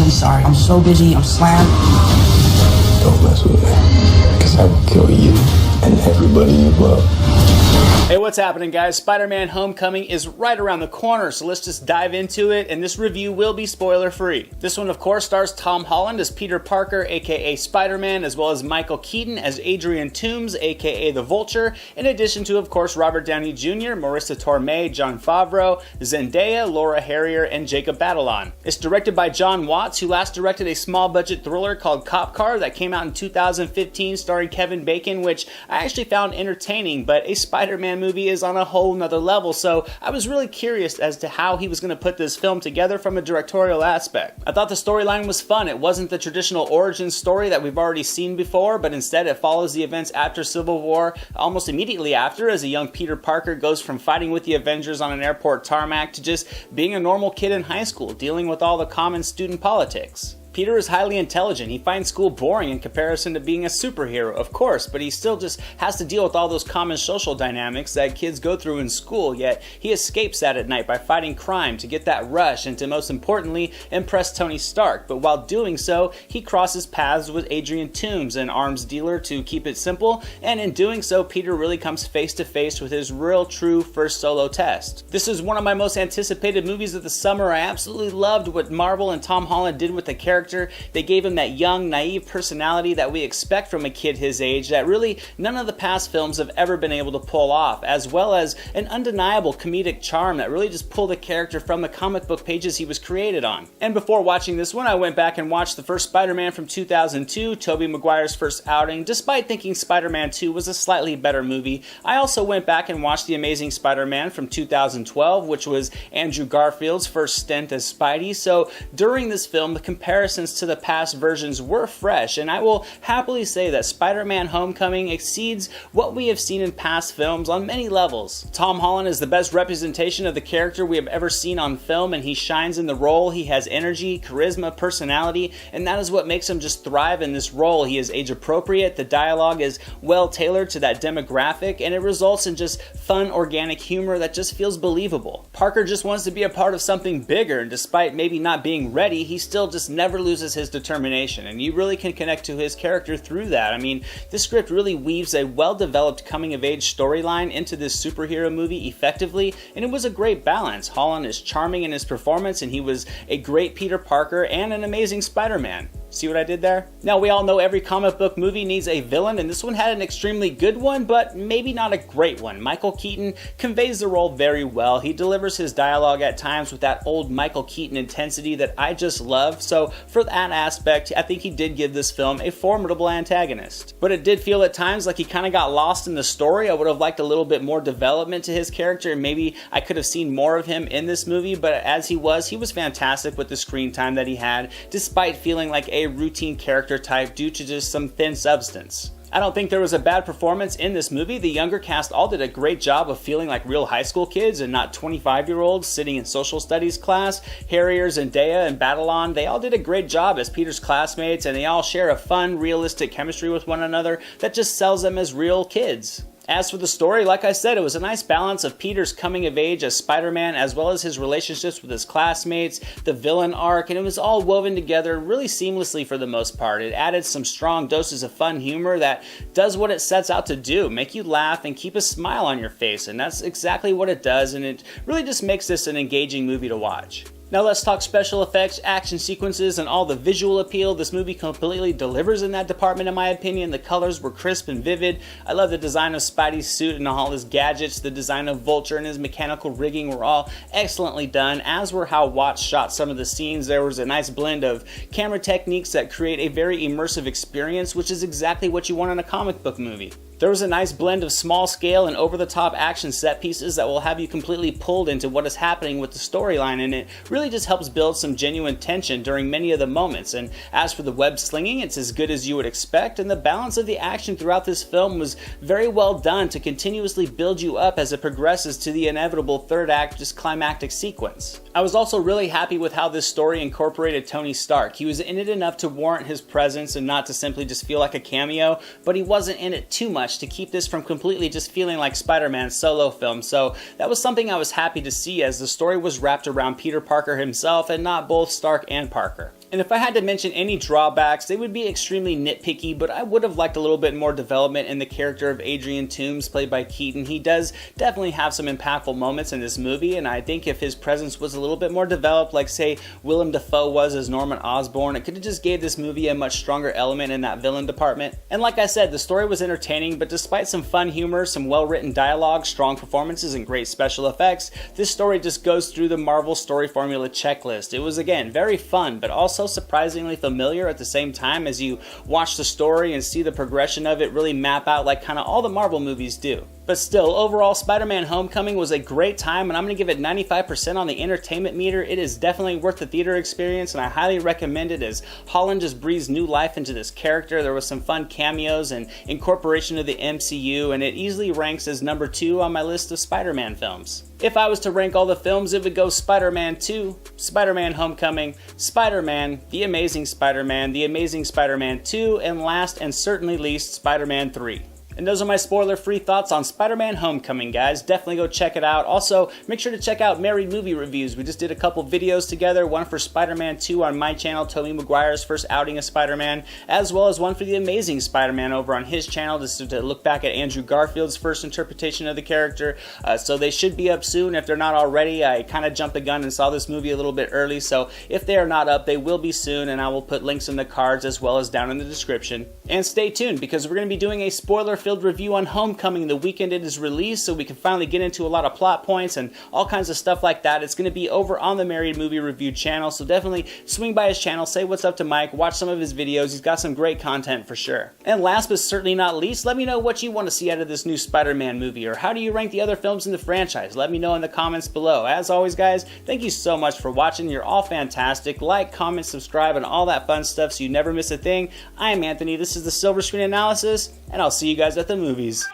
really sorry. I'm so busy. I'm slammed. Don't mess with me, because I will kill you and everybody you love. Hey, what's happening, guys? Spider-Man Homecoming is right around the corner, so let's just dive into it, and this review will be spoiler-free. This one, of course, stars Tom Holland as Peter Parker, aka Spider-Man, as well as Michael Keaton as Adrian Toomes, aka the Vulture, in addition to, of course, Robert Downey Jr., Marissa Tomei, Jon Favreau, Zendaya, Laura Harrier, and Jacob Batalon. It's directed by John Watts, who last directed a small-budget thriller called Cop Car that came out in 2015 starring Kevin Bacon, which I actually found entertaining, but a Spider-Man movie is on a whole nother level, so I was really curious as to how he was going to put this film together from a directorial aspect. I thought the storyline was fun. It wasn't the traditional origin story that we've already seen before, but instead it follows the events after Civil War, almost immediately after, as a young Peter Parker goes from fighting with the Avengers on an airport tarmac to just being a normal kid in high school, dealing with all the common student politics. Peter is highly intelligent. He finds school boring in comparison to being a superhero, of course, but he still just has to deal with all those common social dynamics that kids go through in school, yet he escapes that at night by fighting crime to get that rush and to, most importantly, impress Tony Stark. But while doing so, he crosses paths with Adrian Toomes, an arms dealer to keep it simple, and in doing so, Peter really comes face to face with his real, true first solo test. This is one of my most anticipated movies of the summer. I absolutely loved what Marvel and Tom Holland did with the character. They gave him that young, naive personality that we expect from a kid his age that really none of the past films have ever been able to pull off, as well as an undeniable comedic charm that really just pulled the character from the comic book pages he was created on. And before watching this one, I went back and watched the first Spider-Man from 2002, Tobey Maguire's first outing. Despite thinking Spider-Man 2 was a slightly better movie, I also went back and watched The Amazing Spider-Man from 2012, which was Andrew Garfield's first stint as Spidey. So during this film, the comparison to the past versions were fresh, and I will happily say that Spider-Man Homecoming exceeds what we have seen in past films on many levels. Tom Holland is the best representation of the character we have ever seen on film, and he shines in the role. He has energy, charisma, personality, and that is what makes him just thrive in this role. He is age appropriate, the dialogue is well tailored to that demographic, and it results in just fun, organic humor that just feels believable. Parker just wants to be a part of something bigger, and despite maybe not being ready, he still just never loses his determination, and you really can connect to his character through that. I mean, this script really weaves a well-developed coming-of-age storyline into this superhero movie effectively, and it was a great balance. Holland is charming in his performance, and he was a great Peter Parker and an amazing Spider-Man. See what I did there? Now, we all know every comic book movie needs a villain, and this one had an extremely good one, but maybe not a great one. Michael Keaton conveys the role very well. He delivers his dialogue at times with that old Michael Keaton intensity that I just love, so for that aspect, I think he did give this film a formidable antagonist. But it did feel at times like he kind of got lost in the story. I would have liked a little bit more development to his character, and maybe I could have seen more of him in this movie, but as he was fantastic with the screen time that he had, despite feeling like a routine character type due to just some thin substance. I don't think there was a bad performance in this movie. The younger cast all did a great job of feeling like real high school kids and not 25-year-olds sitting in social studies class. Harrier, Zendaya, and Batalon, they all did a great job as Peter's classmates, and they all share a fun, realistic chemistry with one another that just sells them as real kids. As for the story, like I said, it was a nice balance of Peter's coming of age as Spider-Man, as well as his relationships with his classmates, the villain arc, and it was all woven together really seamlessly for the most part. It added some strong doses of fun humor that does what it sets out to do, make you laugh and keep a smile on your face, and that's exactly what it does, and it really just makes this an engaging movie to watch. Now let's talk special effects, action sequences, and all the visual appeal. This movie completely delivers in that department, in my opinion. The colors were crisp and vivid. I love the design of Spidey's suit and all his gadgets. The design of Vulture and his mechanical rigging were all excellently done, as were how Watts shot some of the scenes. There was a nice blend of camera techniques that create a very immersive experience, which is exactly what you want in a comic book movie. There was a nice blend of small-scale and over-the-top action set pieces that will have you completely pulled into what is happening with the storyline, and it really just helps build some genuine tension during many of the moments. And as for the web slinging, it's as good as you would expect, and the balance of the action throughout this film was very well done to continuously build you up as it progresses to the inevitable third act, just climactic sequence. I was also really happy with how this story incorporated Tony Stark. He was in it enough to warrant his presence and not to simply just feel like a cameo, but he wasn't in it too much to keep this from completely just feeling like Spider-Man's solo film. So that was something I was happy to see, as the story was wrapped around Peter Parker himself and not both Stark and Parker. And if I had to mention any drawbacks, they would be extremely nitpicky, but I would have liked a little bit more development in the character of Adrian Toombs, played by Keaton. He does definitely have some impactful moments in this movie, and I think if his presence was a little bit more developed, like say Willem Dafoe was as Norman Osborn, it could have just gave this movie a much stronger element in that villain department. And like I said, the story was entertaining, but despite some fun humor, some well-written dialogue, strong performances, and great special effects, this story just goes through the Marvel story formula checklist. It was, again, very fun, but also surprisingly familiar at the same time as you watch the story and see the progression of it really map out like kind of all the Marvel movies do. But still, overall, Spider-Man Homecoming was a great time, and I'm going to give it 95% on the entertainment meter. It is definitely worth the theater experience, and I highly recommend it as Holland just breathes new life into this character. There was some fun cameos and incorporation of the MCU, and it easily ranks as number 2 on my list of Spider-Man films. If I was to rank all the films, it would go Spider-Man 2, Spider-Man Homecoming, Spider-Man, The Amazing Spider-Man, The Amazing Spider-Man 2, and last and certainly least, Spider-Man 3. And those are my spoiler-free thoughts on Spider-Man Homecoming, guys. Definitely go check it out. Also, make sure to check out Married Movie Reviews. We just did a couple videos together, one for Spider-Man 2 on my channel, Tobey Maguire's first outing as Spider-Man, as well as one for The Amazing Spider-Man over on his channel, just to look back at Andrew Garfield's first interpretation of the character. So they should be up soon if they're not already. I kind of jumped the gun and saw this movie a little bit early, so if they are not up, they will be soon, and I will put links in the cards as well as down in the description. And stay tuned, because we're going to be doing a spoiler-filled review on Homecoming the weekend it is released, so we can finally get into a lot of plot points and all kinds of stuff like that. It's going to be over on the Married Movie Review channel, so definitely swing by his channel, say what's up to Mike, watch some of his videos. He's got some great content for sure. And last but certainly not least, let me know what you want to see out of this new Spider-Man movie, or how do you rank the other films in the franchise? Let me know in the comments below. As always, guys, thank you so much for watching. You're all fantastic. Like, comment, subscribe, and all that fun stuff so you never miss a thing. I am Anthony. This is the Silver Screen Analysis, and I'll see you guys at the movies.